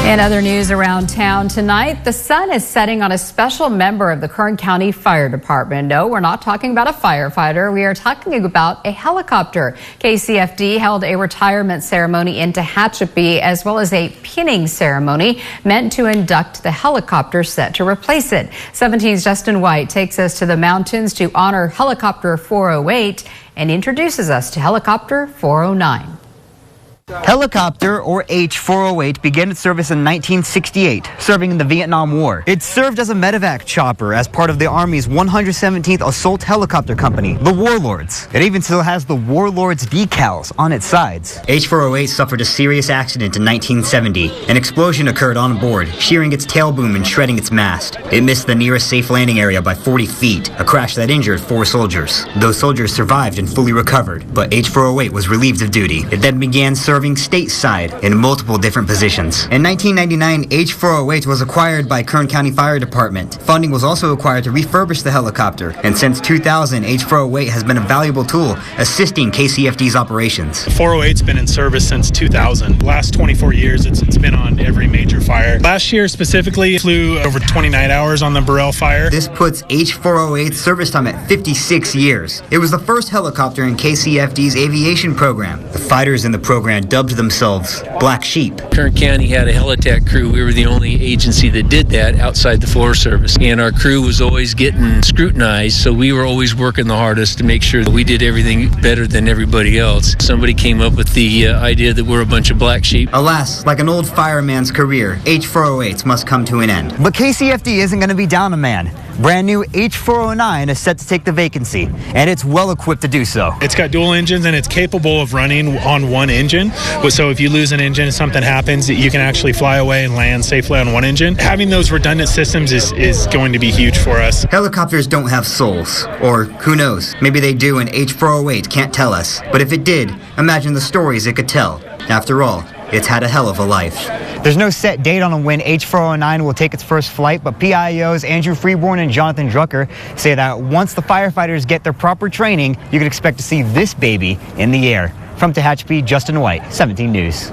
In other news around town tonight, the sun is setting on a special member of the Kern County Fire Department. No, we're not talking about a firefighter. We are talking about a helicopter. KCFD held a retirement ceremony in Tehachapi, as well as a pinning ceremony meant to induct the helicopter set to replace it. 17's Justin White takes us to the mountains to honor Helicopter 408 and introduces us to Helicopter 409. Helicopter, or H-408, began its service in 1968, serving in the Vietnam War. It served as a medevac chopper as part of the Army's 117th Assault Helicopter Company, the Warlords. It even still has the Warlords decals on its sides. H-408 suffered a serious accident in 1970. An explosion occurred on board, shearing its tail boom and shredding its mast. It missed the nearest safe landing area by 40 feet, a crash that injured 4 soldiers. Those soldiers survived and fully recovered, but H-408 was relieved of duty. It then began serving stateside in multiple different positions. In 1999, H-408 was acquired by Kern County Fire Department. Funding was also acquired to refurbish the helicopter, and since 2000, H-408 has been a valuable tool assisting KCFD's operations. The 408's been in service since 2000. The last 24 years, it's been on every major fire. Last year specifically, flew over 20 night hours on the Burrell fire. This puts H-408's service time at 56 years. It was the first helicopter in KCFD's aviation program. The fighters in the program dubbed themselves Black Sheep. Kern County had a Helitac crew. We were the only agency that did that outside the Forest Service. And our crew was always getting scrutinized, so we were always working the hardest to make sure that we did everything better than everybody else. Somebody came up with the idea that we're a bunch of black sheep. Alas, like an old fireman's career, H-408s must come to an end. But KCFD isn't going to be down a man. Brand new H-409 is set to take the vacancy, and it's well equipped to do so. It's got dual engines and it's capable of running on one engine. So if you lose an engine, something happens, you can actually fly away and land safely on one engine. Having those redundant systems is going to be huge for us. Helicopters don't have souls. Or who knows, maybe they do and H-408 can't tell us. But if it did, imagine the stories it could tell. After all, it's had a hell of a life. There's no set date on when H-409 will take its first flight, but PIOs Andrew Freeborn and Jonathan Drucker say that once the firefighters get their proper training, you can expect to see this baby in the air. From Tehachapi, Justin White, 17 News.